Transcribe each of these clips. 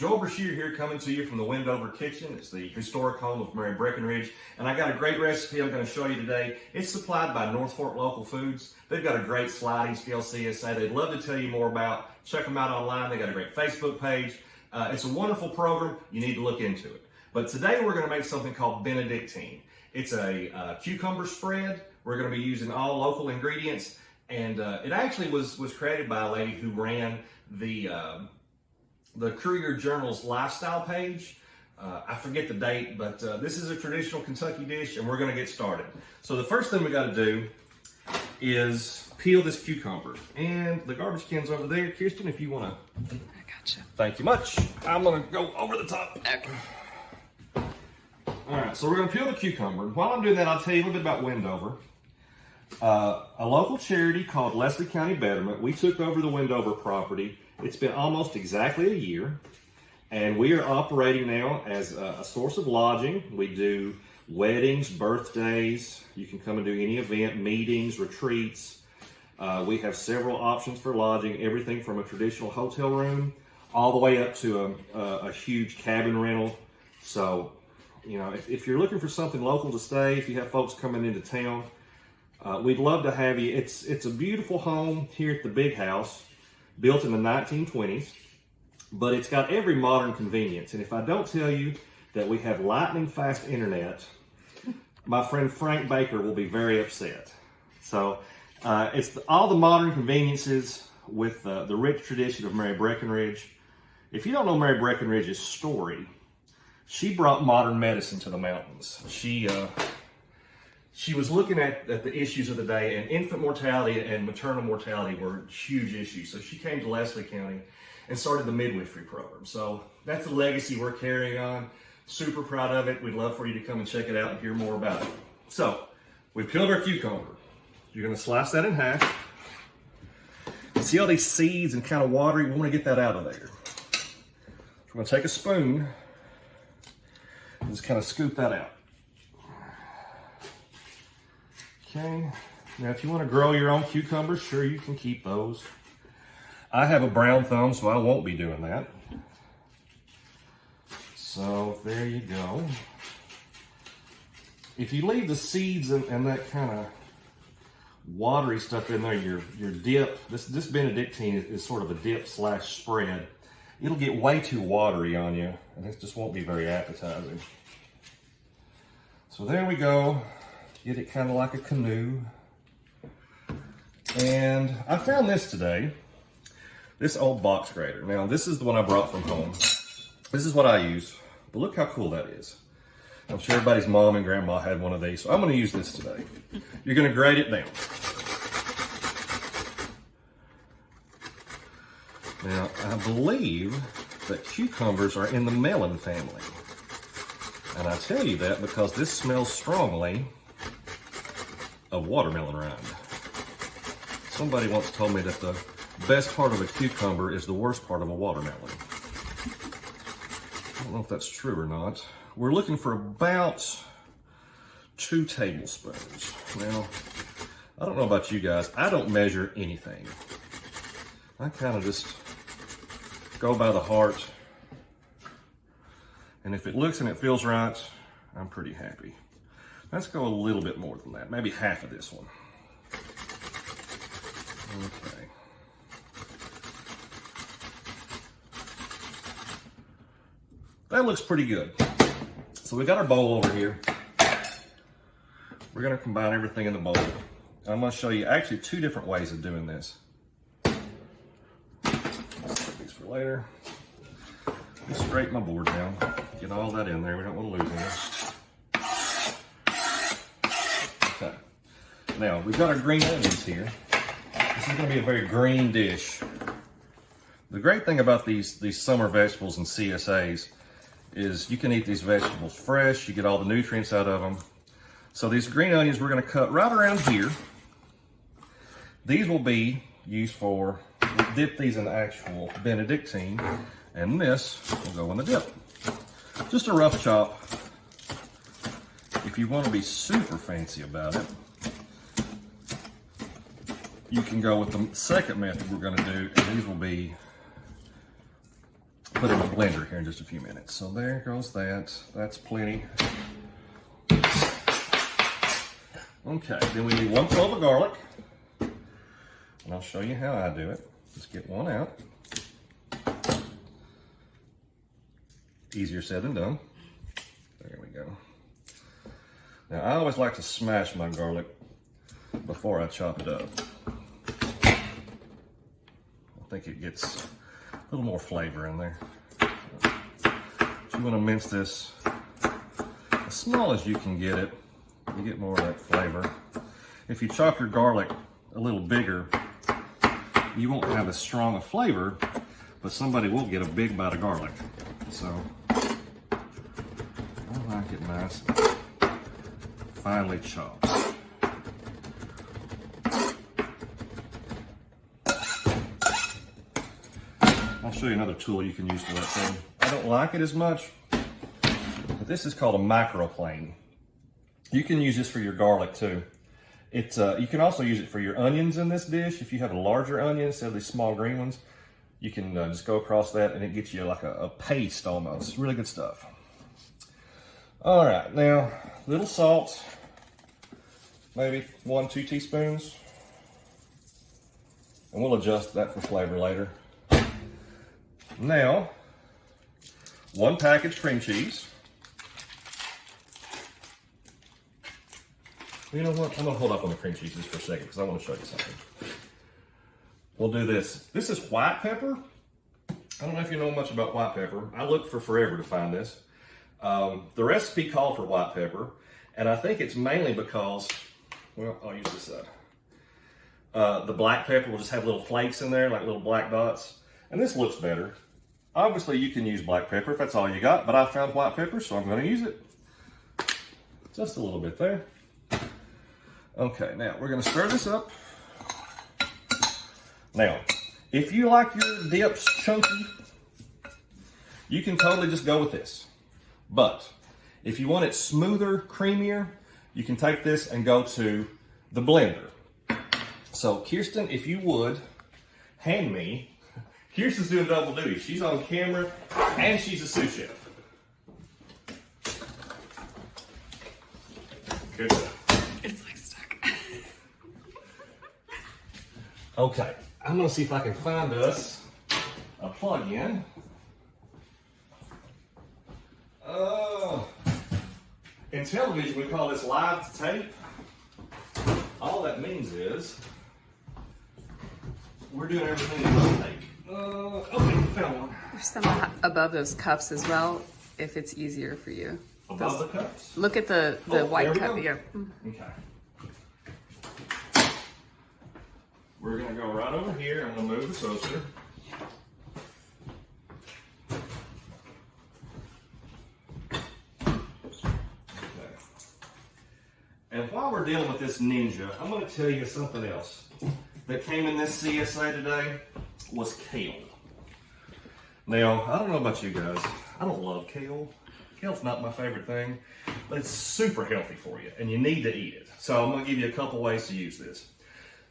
Joel Brashear here, coming to you from the Wendover kitchen. It's the historic home of Mary Breckinridge, and I got a great recipe I'm going to show you today. It's supplied by Northfork Local Foods. They've got a great sliding scale CSA they'd love to tell you more about. Check them out online. They got a great Facebook page. It's a wonderful program. You need to look into it. But today we're going to make something called benedictine. It's a cucumber spread. We're going to be using all local ingredients, and it actually was created by a lady who ran the Courier Journal's lifestyle page. I forget the date, but this is a traditional Kentucky dish, and we're going to get started. So the first thing we got to do is peel this cucumber, and the garbage can's over there. Kirsten, if you want to. I gotcha. Thank you much. I'm going to go over the top. Okay. All right, so we're going to peel the cucumber. While I'm doing that, I'll tell you a little bit about Wendover. A local charity called Leslie County Betterment. We took over the Wendover property. It's been almost exactly a year, and we are operating now as a source of lodging. We do weddings, birthdays. You can come and do any event, meetings, retreats. We have several options for lodging, everything from a traditional hotel room all the way up to a huge cabin rental. So, you know, if you're looking for something local to stay, if you have folks coming into town, we'd love to have you. It's a beautiful home here at the Big House, built in the 1920s, but it's got every modern convenience. And if I don't tell you that we have lightning fast internet, my friend Frank Baker will be very upset. So it's all the modern conveniences with the rich tradition of Mary Breckinridge. If you don't know Mary Breckinridge's story, she brought modern medicine to the mountains. She was looking at the issues of the day, and infant mortality and maternal mortality were huge issues. So she came to Leslie County and started the midwifery program. So that's a legacy we're carrying on. Super proud of it. We'd love for you to come and check it out and hear more about it. So we've peeled our cucumber. You're going to slice that in half. See all these seeds and kind of watery? We want to get that out of there. We're going to take a spoon and just kind of scoop that out. Okay, now if you want to grow your own cucumbers, sure, you can keep those. I have a brown thumb, so I won't be doing that. So there you go. If you leave the seeds and that kind of watery stuff in there, your dip, this benedictine is sort of a dip / spread. It'll get way too watery on you, and it just won't be very appetizing. So there we go. Get it kind of like a canoe. And I found this today, this old box grater. Now, this is the one I brought from home. This is what I use, but look how cool that is. I'm sure everybody's mom and grandma had one of these, so I'm going to use this today. You're going to grate it down. Now, I believe that cucumbers are in the melon family. And I tell you that because this smells strongly of watermelon rind. Somebody once told me that the best part of a cucumber is the worst part of a watermelon. I don't know if that's true or not. We're looking for about 2 tablespoons. Now, I don't know about you guys. I don't measure anything. I kind of just go by the heart. And if it looks and it feels right, I'm pretty happy. Let's go a little bit more than that, maybe half of this one. Okay. That looks pretty good. So we got our bowl over here. We're gonna combine everything in the bowl. I'm gonna show you actually 2 different ways of doing this. Let's put these for later. Just straighten my board down. Get all that in there, we don't want to lose any. Okay. Now, we've got our green onions here. This is going to be a very green dish. The great thing about these summer vegetables and CSAs is you can eat these vegetables fresh. You get all the nutrients out of them. So these green onions we're going to cut right around here. These will be used for, we'll dip these in actual benedictine, and this will go in the dip. Just a rough chop. If you want to be super fancy about it, you can go with the second method we're going to do, and these will be put it in the blender here in just a few minutes. So there goes that. That's plenty. Okay, then we need 1 clove of garlic. And I'll show you how I do it. Let's get one out. Easier said than done. There we go. Now, I always like to smash my garlic before I chop it up. I think it gets a little more flavor in there. You want to mince this as small as you can get it. You get more of that flavor. If you chop your garlic a little bigger, you won't have as strong a flavor, but somebody will get a big bite of garlic. So, I like it nice, finely chopped. I'll show you another tool you can use for that thing. I don't like it as much, but this is called a microplane. You can use this for your garlic too. You can also use it for your onions in this dish. If you have a larger onion instead of these small green ones, you can just go across that and it gets you like a paste almost. Really good stuff. All right, now little salt, maybe 1-2 teaspoons. And we'll adjust that for flavor later. Now, 1 package cream cheese. You know what? I'm gonna hold up on the cream cheese just for a second because I want to show you something. We'll do this. This is white pepper. I don't know if you know much about white pepper. I looked for forever to find this. The recipe called for white pepper, and I think it's mainly because, well, I'll use this side. The black pepper will just have little flakes in there, like little black dots, and this looks better. Obviously, you can use black pepper if that's all you got, but I found white pepper, so I'm going to use it. Just a little bit there. Okay, now we're going to stir this up. Now, if you like your dips chunky, you can totally just go with this. But if you want it smoother, creamier, you can take this and go to the blender. So Kirsten, if you would, hand me. Kirsten's doing double duty. She's on camera and she's a sous chef. Good stuff. It's like stuck. Okay, I'm gonna see if I can find us a plug-in. In television, we call this live to tape. All that means is we're doing everything in tape. Okay, found one. There's some above those cups as well, if it's easier for you. Above the cups? Look at the white cup. Yeah. Okay. We're gonna go right over here. I'm gonna move the toaster. Okay. And while we're dealing with this Ninja, I'm gonna tell you something else that came in this CSA today was kale. Now, I don't know about you guys. I don't love kale. Kale's not my favorite thing, but it's super healthy for you, and you need to eat it. So I'm gonna give you a couple ways to use this.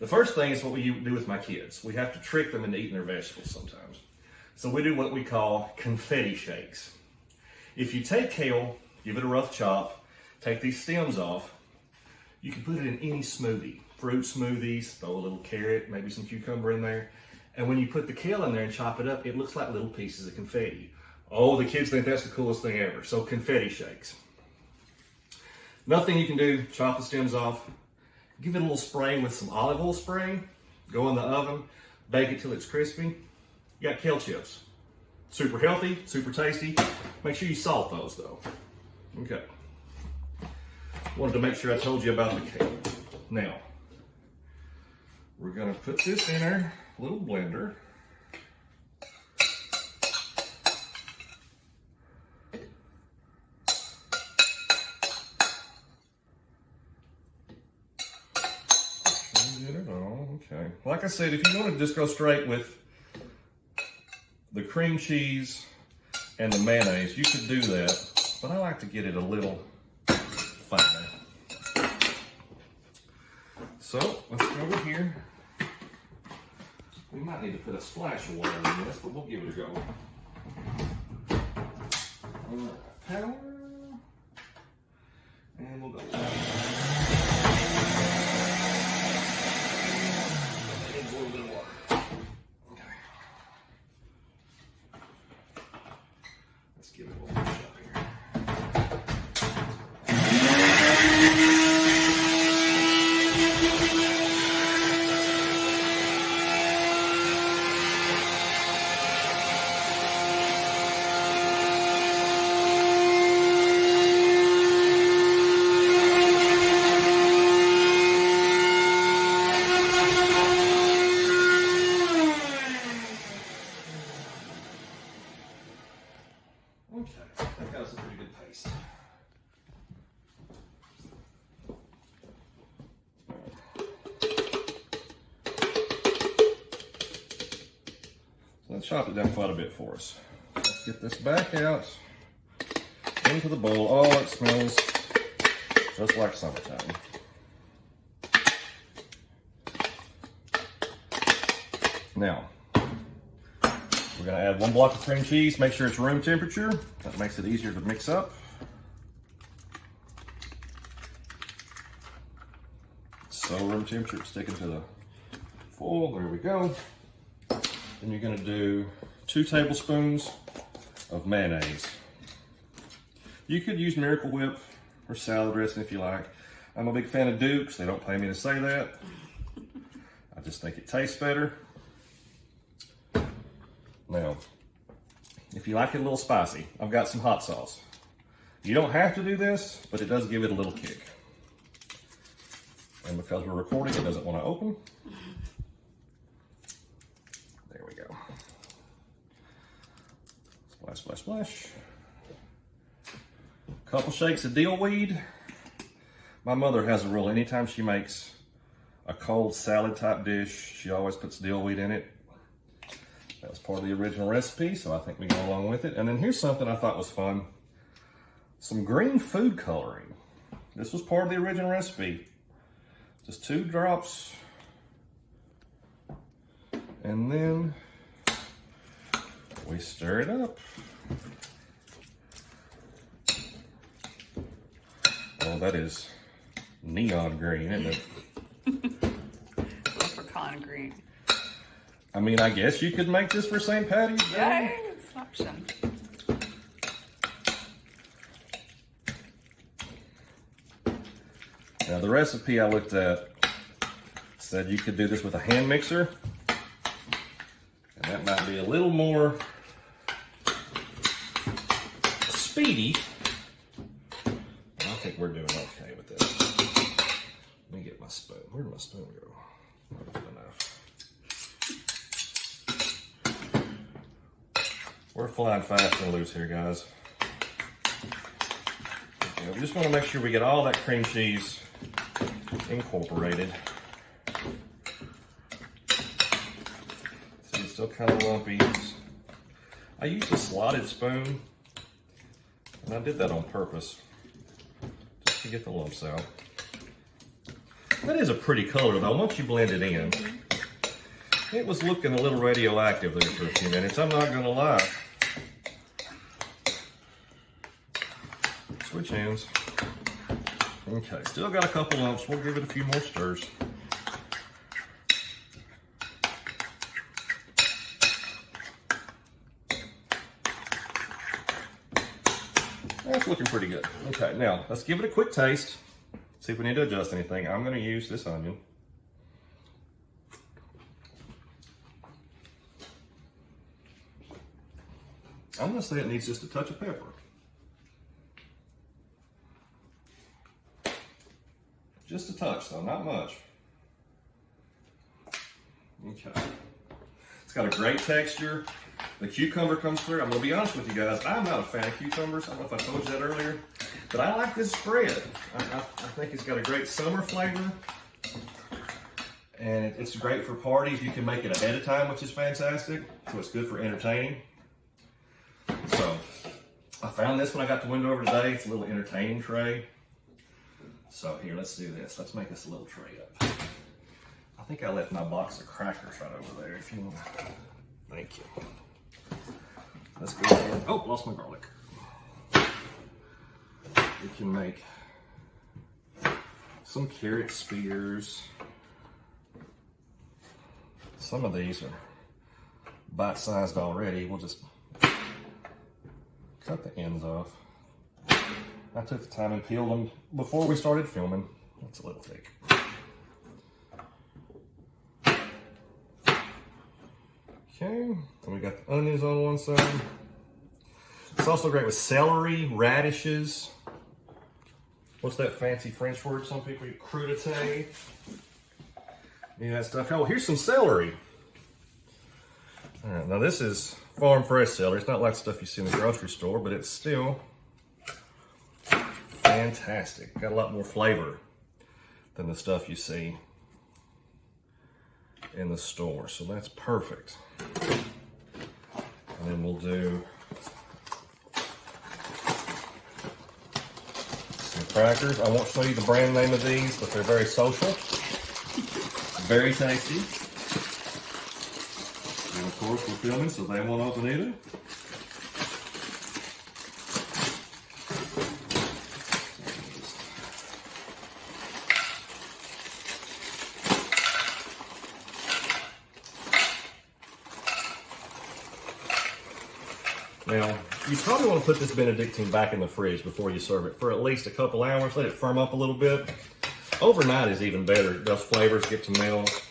The first thing is what we do with my kids. We have to trick them into eating their vegetables sometimes. So we do what we call confetti shakes. If you take kale, give it a rough chop, take these stems off, you can put it in any smoothie. Fruit smoothies, throw a little carrot, maybe some cucumber in there. And when you put the kale in there and chop it up, it looks like little pieces of confetti. Oh, the kids think that's the coolest thing ever. So confetti shakes. Nothing you can do, chop the stems off, give it a little spray with some olive oil spray, go in the oven, bake it till it's crispy. You got kale chips. Super healthy, super tasty. Make sure you salt those though. Okay. Wanted to make sure I told you about the kale. Now, we're gonna put this in our little blender. Okay. Like I said, if you want to just go straight with the cream cheese and the mayonnaise, you could do that, but I like to get it a little finer. So let's go over here. We might need to put a splash of water in this, but we'll give it a go. Power. And we'll go. Let's give it a little push up here. Okay, that got us a pretty good paste. So let's chop it down quite a bit for us. Let's get this back out into the bowl. Oh, it smells just like summertime. Now, we're going to add 1 block of cream cheese. Make sure it's room temperature. That makes it easier to mix up. So room temperature, it's sticking to the foil. There we go. Then you're going to do 2 tablespoons of mayonnaise. You could use Miracle Whip or salad dressing if you like. I'm a big fan of Duke's. They don't pay me to say that. I just think it tastes better. Now, if you like it a little spicy, I've got some hot sauce. You don't have to do this, but it does give it a little kick. And because we're recording, it doesn't want to open. There we go. Splash, splash, splash. Couple shakes of dill weed. My mother has a rule. Anytime she makes a cold salad type dish, she always puts dill weed in it. That was part of the original recipe, so I think we go along with it. And then here's something I thought was fun. Some green food coloring. This was part of the original recipe. Just 2 drops. And then we stir it up. Oh, that is neon green, isn't it? Leprechaun green. I mean, I guess you could make this for St. Patty's Day. Yeah, it's an option. Now, the recipe I looked at said you could do this with a hand mixer. And that might be a little more speedy. I think we're doing okay with this. Let me get my spoon. Where'd my spoon go? Not good enough. We're flying fast and loose here, guys. Okay, we just want to make sure we get all that cream cheese incorporated. See, it's still kind of lumpy. I used a slotted spoon, and I did that on purpose, just to get the lumps out. That is a pretty color, though, once you blend it in. It was looking a little radioactive there for a few minutes, I'm not going to lie. Switch hands. Okay, still got a couple lumps. We'll give it a few more stirs. That's looking pretty good. Okay, now let's give it a quick taste. See if we need to adjust anything. I'm going to use this onion. I'm going to say it needs just a touch of pepper. Just a touch though, not much. Okay. It's got a great texture. The cucumber comes through. I'm gonna be honest with you guys, I'm not a fan of cucumbers. I don't know if I told you that earlier, but I like this spread. I think it's got a great summer flavor. And it's great for parties. You can make it ahead of time, which is fantastic. So it's good for entertaining. So I found this when I got to Wendover today. It's a little entertaining tray. So here, let's do this. Let's make this a little tray up. I think I left my box of crackers right over there if you want. Thank you. let's go ahead. Oh, lost my garlic. We can make some carrot spears. Some of these are bite-sized already. We'll just cut the ends off. I took the time and peeled them before we started filming. That's a little thick. Okay, then we got the onions on one side. It's also great with celery, radishes. What's that fancy French word? Some people use crudité. Yeah, that stuff. Oh, here's some celery. All right, now this is farm fresh celery. It's not like stuff you see in the grocery store, but it's still fantastic. Got a lot more flavor than the stuff you see in the store, so that's perfect. And then we'll do some crackers. I won't show you the brand name of these, but they're very social, very tasty. And of course we're filming, so they won't open either. Now, you probably want to put this benedictine back in the fridge before you serve it for at least a couple hours. Let it firm up a little bit. Overnight is even better. Those flavors get to melt.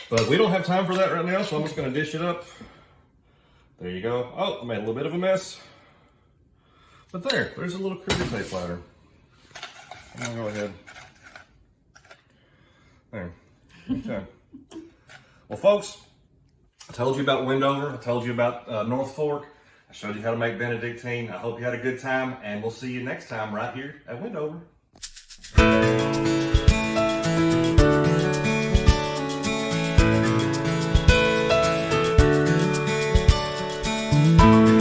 But we don't have time for that right now, so I'm just going to dish it up. There you go. Oh, I made a little bit of a mess. But there's a little crudité platter. I'm going to go ahead. There. Okay. Well, folks, I told you about Wendover. I told you about Northfork. I showed you how to make benedictine. I hope you had a good time, and we'll see you next time right here at Wendover.